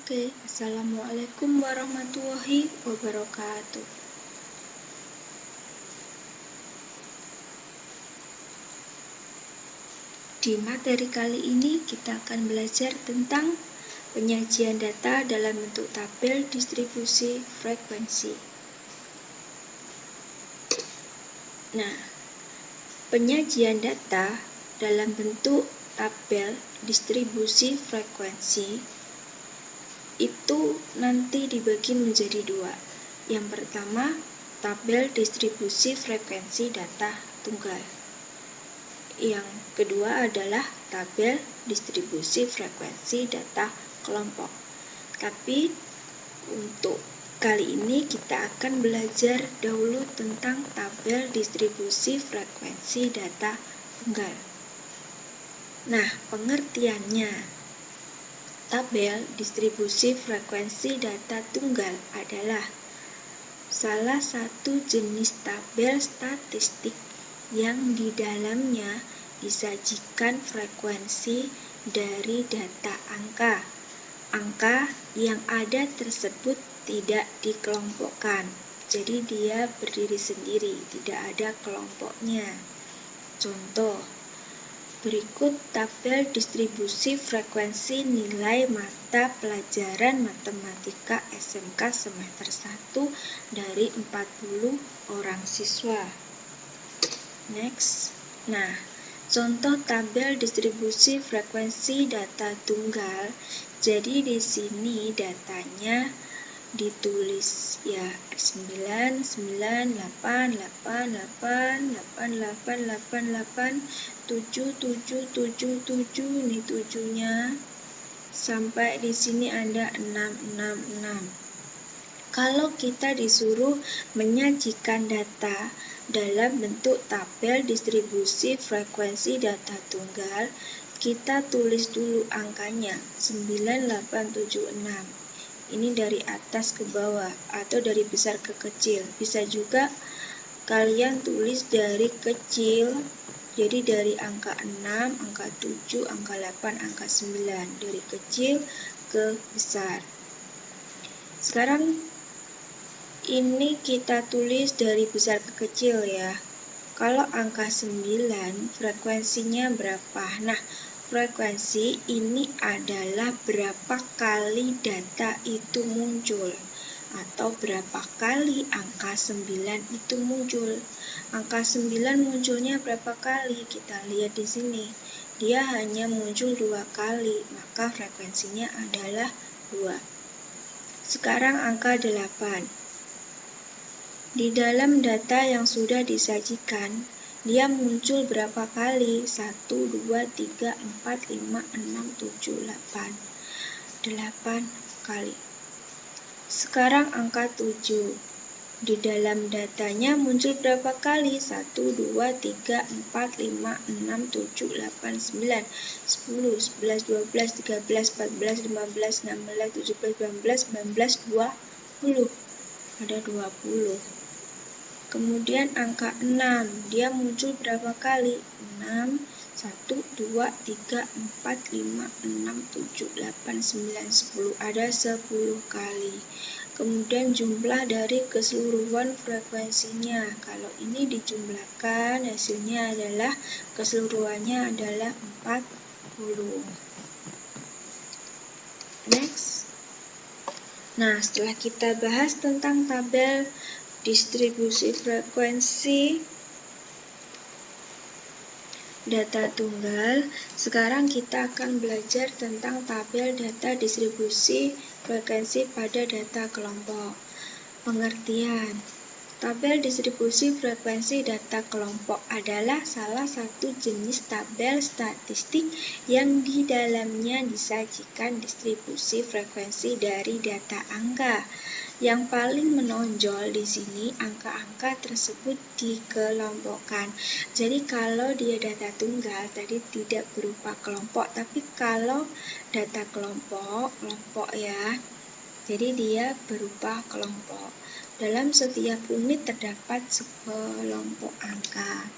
Oke, Assalamualaikum warahmatullahi wabarakatuh. Di materi kali ini kita akan belajar tentang penyajian data dalam bentuk tabel distribusi frekuensi. Nah, penyajian data dalam bentuk tabel distribusi frekuensi itu nanti dibagi menjadi dua. Yang pertama, tabel distribusi frekuensi data tunggal. Yang kedua adalah tabel distribusi frekuensi data kelompok. Tapi untuk kali ini kita akan belajar dahulu tentang tabel distribusi frekuensi data tunggal. Nah, pengertiannya. Tabel distribusi frekuensi data tunggal adalah salah satu jenis tabel statistik yang di dalamnya disajikan frekuensi dari data angka. Angka yang ada tersebut tidak dikelompokkan, jadi dia berdiri sendiri, tidak ada kelompoknya. Contoh, berikut tabel distribusi frekuensi nilai mata pelajaran matematika SMK semester 1 dari 40 orang siswa. Next. Nah, contoh tabel distribusi frekuensi data tunggal. Jadi di sini datanya ditulis ya 9, 9, 8, 8, 8, 8, 8, 8, 8, 7, 7, 7, 7, ini 7-nya. Sampai di sini ada 6, 6, 6. Kalau kita disuruh menyajikan data dalam bentuk tabel distribusi frekuensi data tunggal, kita tulis dulu angkanya 9876. Ini dari atas ke bawah atau dari besar ke kecil. Bisa juga kalian tulis dari kecil, jadi dari angka 6, angka 7, angka 8, angka 9. Dari kecil ke besar. Sekarang ini kita tulis dari besar ke kecil ya. Kalau angka 9 frekuensinya berapa? Nah, frekuensi ini adalah berapa kali data itu muncul atau berapa kali angka 9 itu muncul. Angka 9 munculnya berapa kali? Kita lihat di sini. Dia hanya muncul 2 kali, maka frekuensinya adalah 2. Sekarang angka 8. Di dalam data yang sudah disajikan, dia muncul berapa kali? 1, 2, 3, 4, 5, 6, 7, 8. 8 kali. Sekarang angka 7. Di dalam datanya muncul berapa kali? 1, 2, 3, 4, 5, 6, 7, 8, 9, 10, 11, 12, 13, 14, 15, 16, 17, 18, 19, 20. Ada 20. Kemudian angka 6, dia muncul berapa kali? 6, 1, 2, 3, 4, 5, 6, 7, 8, 9, 10. Ada 10 kali. Kemudian jumlah dari keseluruhan frekuensinya. Kalau ini dijumlahkan, hasilnya adalah keseluruhannya adalah 40. Next. Nah, setelah kita bahas tentang tabel distribusi frekuensi data tunggal, sekarang kita akan belajar tentang tabel data distribusi frekuensi pada data kelompok. Pengertian. Tabel distribusi frekuensi data kelompok adalah salah satu jenis tabel statistik yang di dalamnya disajikan distribusi frekuensi dari data angka. Yang paling menonjol di sini angka-angka tersebut dikelompokkan. Jadi kalau dia data tunggal tadi tidak berupa kelompok, tapi kalau data kelompok ya. Jadi dia berupa kelompok. Dalam setiap unit terdapat sekelompok angka.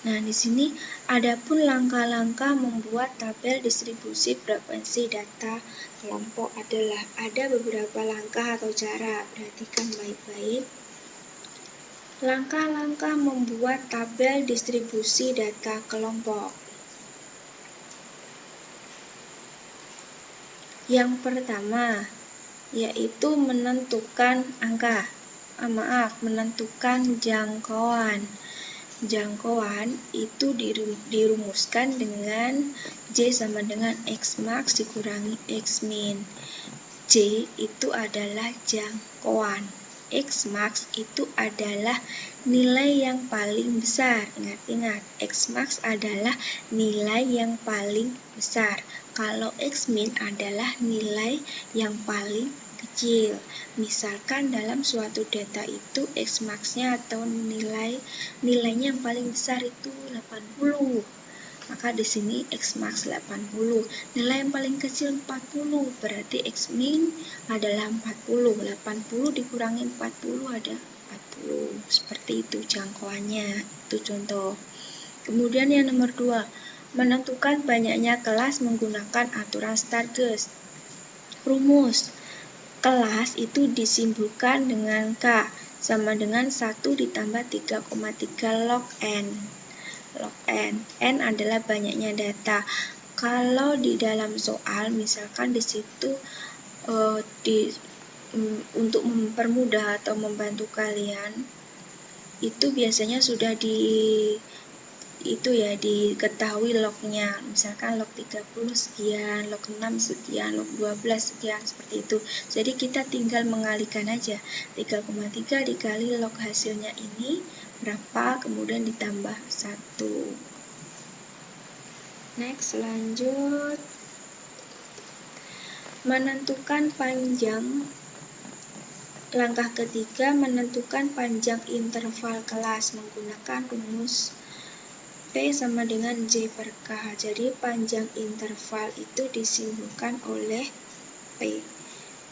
Nah, di sini adapun langkah-langkah membuat tabel distribusi frekuensi data kelompok adalah ada beberapa langkah atau cara. Perhatikan baik-baik. Langkah-langkah membuat tabel distribusi data kelompok. Yang pertama, yaitu menentukan angka. Menentukan jangkauan. Jangkauan itu dirumuskan dengan J sama dengan X max dikurangi X min. J itu adalah jangkauan. X max itu adalah nilai yang paling besar. Ingat-ingat, X max adalah nilai yang paling besar. Kalau X min adalah nilai yang paling kecil. Misalkan dalam suatu data itu X max-nya atau nilainya yang paling besar itu 80. Maka di sini X max 80. Nilai yang paling kecil 40. Berarti X min adalah 40. 80 dikurangi 40 ada 40. Seperti itu jangkauannya. Itu contoh. Kemudian yang nomor 2, menentukan banyaknya kelas menggunakan aturan Stargers. Rumus kelas itu disimbolkan dengan K sama dengan 1 ditambah 3,3 log N. Log N. N adalah banyaknya data. Kalau di dalam soal, misalkan di situ untuk mempermudah atau membantu kalian, itu biasanya sudah diketahui lognya, misalkan log 30 sekian, log 6 sekian, log 12 sekian, seperti itu. Jadi kita tinggal mengalihkan aja, 3,3 dikali log hasilnya ini berapa, kemudian ditambah 1. Next, lanjut. Menentukan panjang. Langkah ketiga, menentukan panjang interval kelas menggunakan rumus P sama dengan J per K. Jadi panjang interval itu disimbolkan oleh P.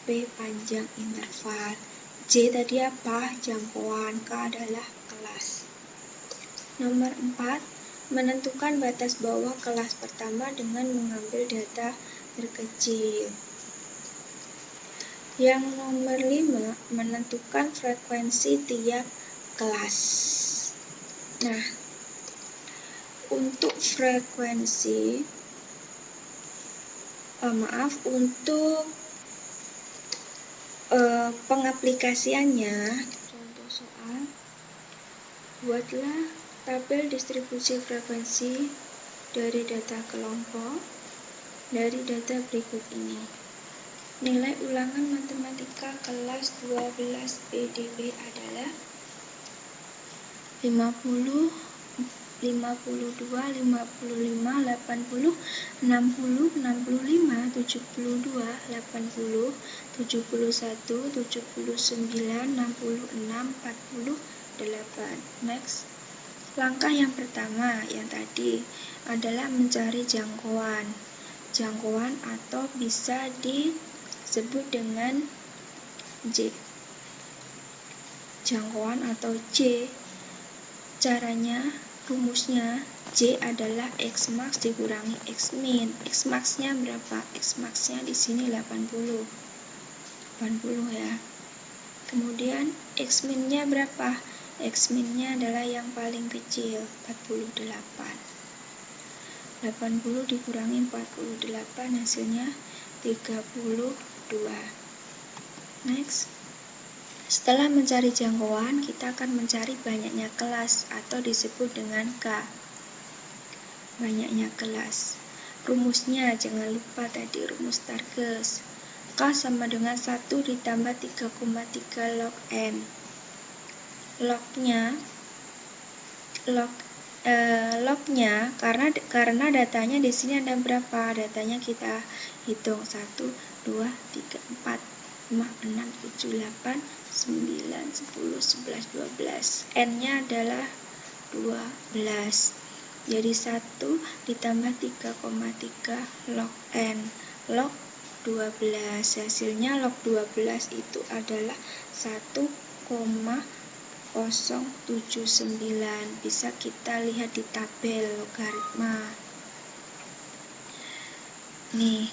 P panjang interval. J tadi apa? Jangkauan. K adalah kelas. Nomor 4, menentukan batas bawah kelas pertama dengan mengambil data terkecil. Yang nomor 5, menentukan frekuensi tiap kelas. Nah, untuk frekuensi, untuk pengaplikasiannya, contoh soal, buatlah tabel distribusi frekuensi dari data kelompok dari data berikut ini. Nilai ulangan matematika kelas 12 PDB adalah 50, 52, 55, 80, 60, 65, 72, 80, 71, 79, 66, 48. Next. Langkah yang pertama, yang tadi, adalah mencari jangkauan. Jangkauan atau bisa disebut dengan J. Jangkauan atau J. Caranya, rumusnya J adalah X max dikurangi X min. X max-nya berapa? X max-nya di sini 80. 80 ya. Kemudian X min-nya berapa? X min-nya adalah yang paling kecil, 48. 80 dikurangi 48 hasilnya 32. Next. Setelah mencari jangkauan, kita akan mencari banyaknya kelas atau disebut dengan K. Banyaknya kelas. Rumusnya jangan lupa tadi rumus Stargers. K sama dengan 1 ditambah 3,3 log N. Lognya karena datanya di sini ada berapa? Datanya kita hitung 1, 2, 3, 4, 5, 6, 7, 8, 9, 10, 11, 12. N-nya adalah 12. Jadi 1 ditambah 3,3 log N. Log 12. Hasilnya log 12 itu adalah 1,0 0,079. Bisa kita lihat di tabel logaritma. Nih,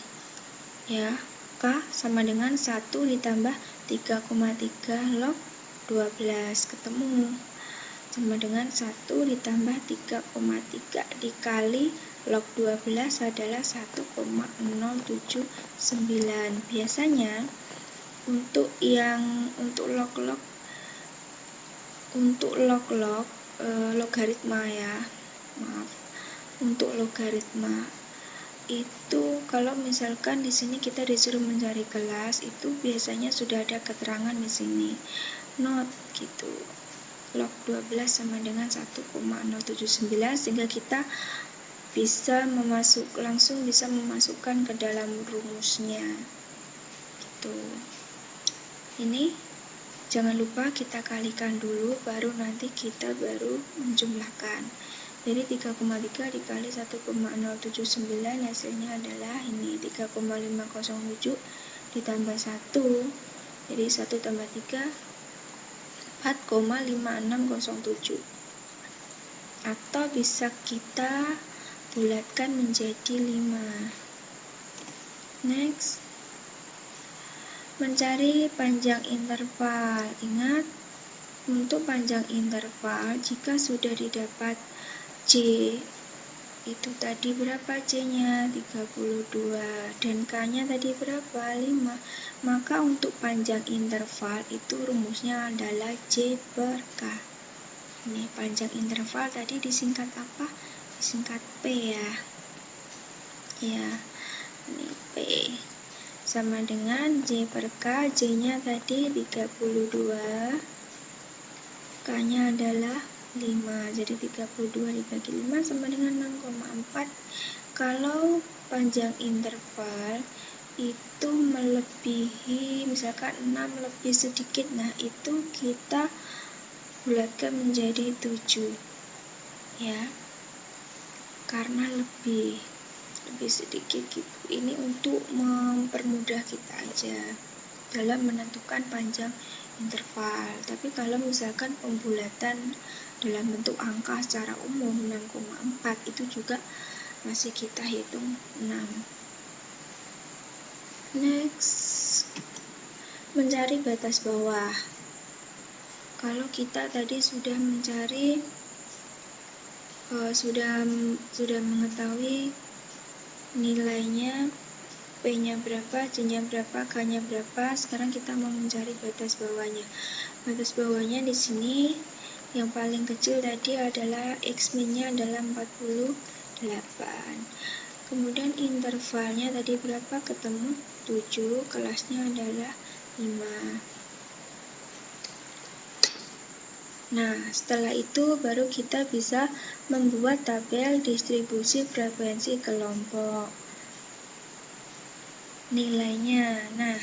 ya, K sama dengan 1 ditambah 3,3 log 12. Ketemu. Sama dengan 1 ditambah 3,3 dikali log 12 adalah 1,079. Biasanya untuk log logaritma ya. Maaf. Untuk logaritma itu kalau misalkan di sini kita disuruh mencari kelas, itu biasanya sudah ada keterangan di sini. Not gitu. Log 12 sama dengan 1,079 sehingga kita bisa langsung bisa memasukkan ke dalam rumusnya. Gitu. Ini jangan lupa kita kalikan dulu, baru nanti kita menjumlahkan. Jadi 3,3 dikali 1,079 hasilnya adalah ini 3,507 ditambah 1. Jadi 1 tambah 3 4,5607. Atau bisa kita bulatkan menjadi 5. Next. Mencari panjang interval. Ingat, untuk panjang interval jika sudah didapat C itu tadi berapa C-nya? 32 dan K-nya tadi berapa? 5. Maka untuk panjang interval itu rumusnya adalah C per K. Ini panjang interval tadi disingkat apa? Disingkat P ya. Ya, ini P. Sama dengan J per K, J-nya tadi 32, K-nya adalah 5, jadi 32 dibagi 5 sama dengan 6,4. Kalau panjang interval itu melebihi, misalkan 6 lebih sedikit, nah itu kita bulatkan menjadi 7 ya, karena lebih sedikit gitu. Ini untuk mempermudah kita aja dalam menentukan panjang interval. Tapi kalau misalkan pembulatan dalam bentuk angka secara umum 6,4 itu juga masih kita hitung 6. Next, mencari batas bawah. Kalau kita tadi sudah mencari sudah mengetahui nilainya, P-nya berapa, C-nya berapa, K-nya berapa. Sekarang kita mau mencari batas bawahnya. Batas bawahnya di sini yang paling kecil tadi adalah X-min-nya adalah 48. Kemudian intervalnya tadi berapa? Ketemu 7, kelasnya adalah 5. Nah, setelah itu baru kita bisa membuat tabel distribusi frekuensi kelompok. Nilainya. Nah,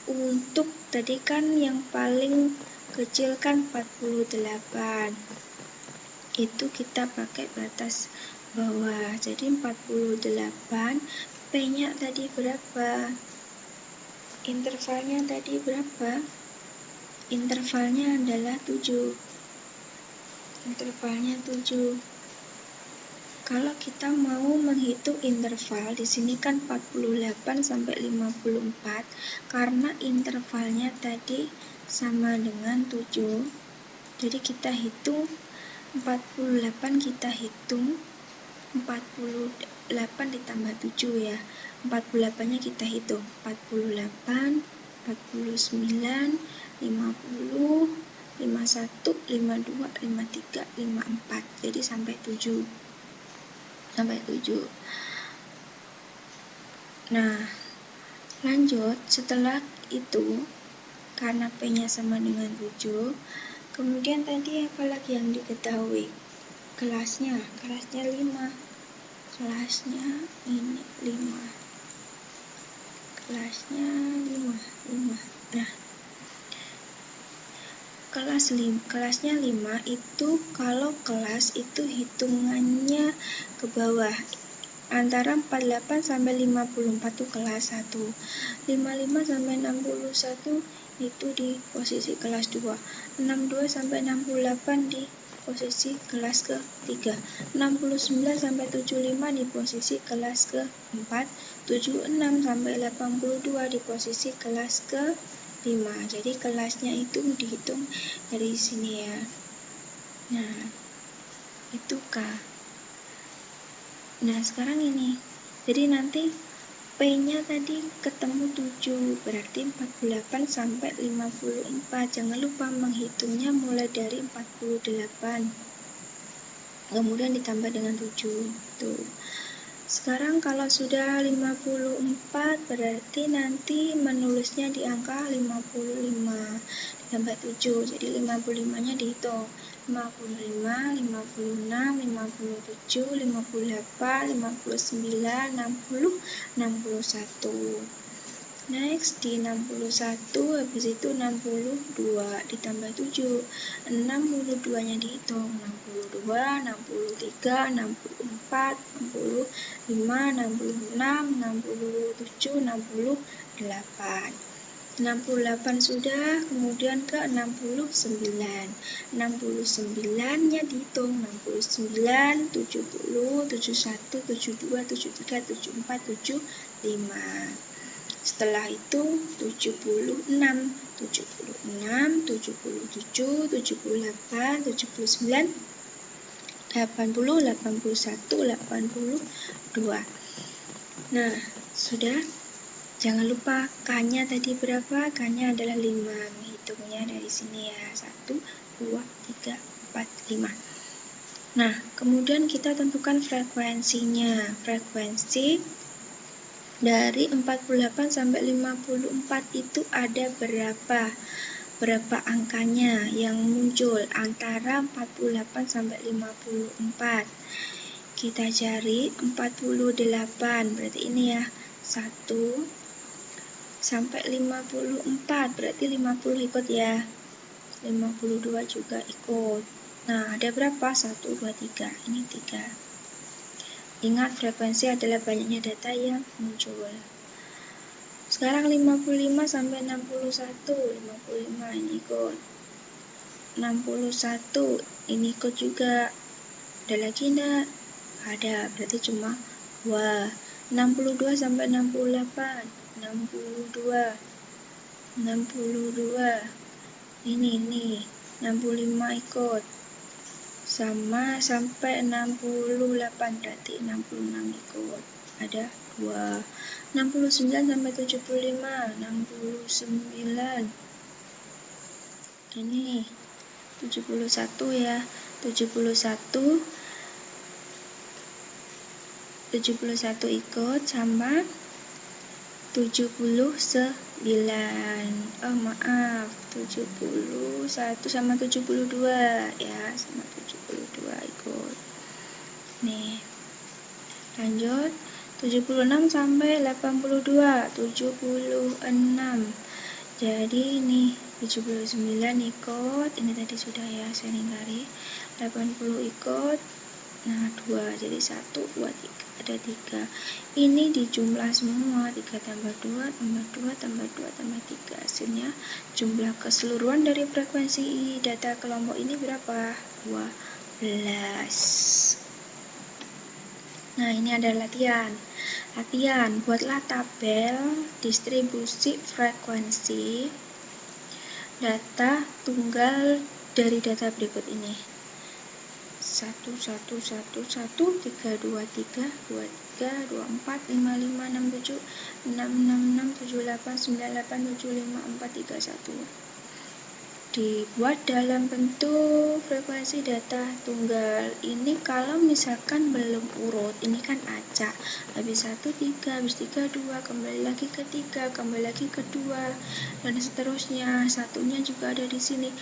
untuk tadi kan yang paling kecil kan 48. Itu kita pakai batas bawah. Jadi 48, P-nya tadi berapa? Intervalnya tadi berapa? Intervalnya adalah 7. Intervalnya 7. Kalau kita mau menghitung interval, di sini kan 48 sampai 54, karena intervalnya tadi sama dengan 7. Jadi kita hitung 48, kita hitung 48 ditambah 7 ya. 48-nya kita hitung 48, 49, 50, 51, 52, 53, 54. Jadi sampai 7. Nah, lanjut setelah itu, karena P-nya sama dengan 7, kemudian tadi apalagi yang diketahui? Kelasnya 5. Kelasnya ini 5. Kelasnya 5. Nah, kelasnya 5 itu kalau kelas itu hitungannya ke bawah. Antara 48 sampai 54 itu kelas 1. 55 sampai 61 itu di posisi kelas 2, 62 sampai 68 di posisi kelas ke-3, 69 sampai 75 di posisi kelas ke-4, 76 sampai 82 di posisi kelas ke-5. Jadi kelasnya itu dihitung dari sini ya. Nah, itu K. Nah, sekarang ini. Jadi nanti P-nya tadi ketemu 7, berarti 48 sampai 54. Jangan lupa menghitungnya mulai dari 48. Kemudian ditambah dengan 7. Tuh. Sekarang kalau sudah 54, berarti nanti menulisnya di angka 55. Ditambah 7, jadi 55-nya dihitung. 55, 56, 57, 58, 59, 60, 61. Next di 61, habis itu 62 ditambah 7. 62-nya dihitung. 62, 63, 64, 65, 66, 67, 68. 68 sudah, kemudian ke 69. 69-nya dihitung. 69, 70, 71, 72, 73, 74, 75. Setelah itu 76, 77, 78, 79, 80, 81, 82. Nah, sudah. Jangan lupa K-nya tadi berapa? K-nya adalah 5. Menghitungnya dari sini ya. 1, 2, 3, 4, 5. Nah, kemudian kita tentukan frekuensinya. Frekuensi dari 48 sampai 54 itu ada berapa angkanya yang muncul antara 48 sampai 54. Kita cari 48, berarti ini ya. 1 sampai 54, berarti 50 ikut ya. 52 juga ikut. Nah, ada berapa? 1, 2, 3. Ini 3. Ingat, frekuensi adalah banyaknya data yang muncul. Sekarang 55 sampai 61. 55 ini ikut. 61 ini ikut juga. Ada lagi enggak? Ada, berarti cuma 2. 62 sampai 68. 62. Ini 65 ikut. Sama sampai 68, berarti 66 ikut. Ada 2. 69 sampai 75. 69. Ini 71 ya. 71 ikut sama 79. Oh maaf, 71 sama 72 ya, sama 72 ikut. Nih, lanjut 76 sampai 82. 76. Jadi ini 79 ikut, ini tadi sudah ya saya lingkari. 80 ikut. Nah, 2, jadi 1, 2, 3. Ada 3. Ini dijumlah semua. 3 tambah 2, tambah 2, tambah 2, tambah 3. Hasilnya jumlah keseluruhan dari frekuensi data kelompok ini berapa? 12. Nah, ini ada latihan. Buatlah tabel distribusi frekuensi data tunggal dari data berikut ini. 1, 1, 1, 1, 3, 2, 3, 2, 3, 2, 4, 5, 5, 6, 7, 6, 6, 6, 7, 8, 9, 8, 7, 5, 4, 3, 1. Dibuat dalam bentuk frekuensi data tunggal. Ini kalau misalkan belum urut, ini kan acak. Habis 1, 3, habis 3, 2, kembali lagi ke 3, kembali lagi ke 2, dan seterusnya. Satunya juga ada di sini.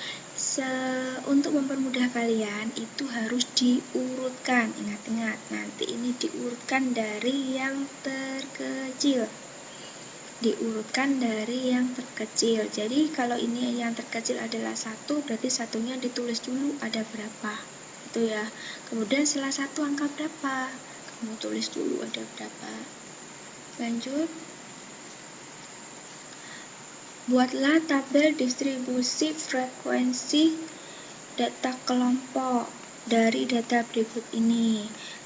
Untuk mempermudah kalian, itu harus diurutkan. Ingat-ingat, nanti ini diurutkan dari yang terkecil. Jadi kalau ini yang terkecil adalah 1, berarti satunya ditulis dulu ada berapa. Itu ya. Kemudian setelah 1 angka berapa? Kamu tulis dulu ada berapa. Lanjut. Buatlah tabel distribusi frekuensi data kelompok dari data berikut ini.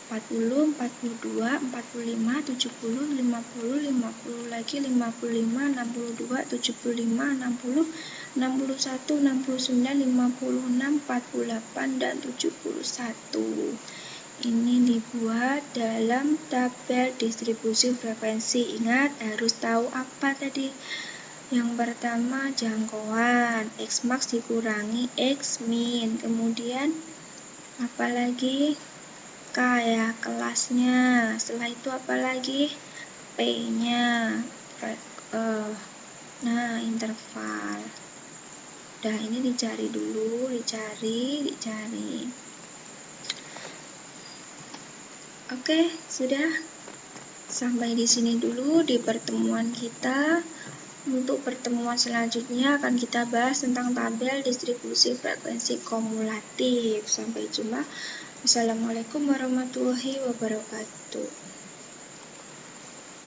40, 42, 45, 70, 50, 50 lagi, 55, 62, 75, 60, 61, 69, 56, 48, dan 71. Ini dibuat dalam tabel distribusi frekuensi. Ingat, harus tahu apa tadi? Yang pertama jangkauan, X max dikurangi X min. Kemudian apa lagi? K ya, kelasnya. Setelah itu apa lagi? P-nya. Nah, interval. Udah, ini dicari dulu, dicari. Oke, sudah. Sampai di sini dulu di pertemuan kita. Untuk pertemuan selanjutnya akan kita bahas tentang tabel distribusi frekuensi kumulatif. Sampai jumpa. Wassalamualaikum warahmatullahi wabarakatuh.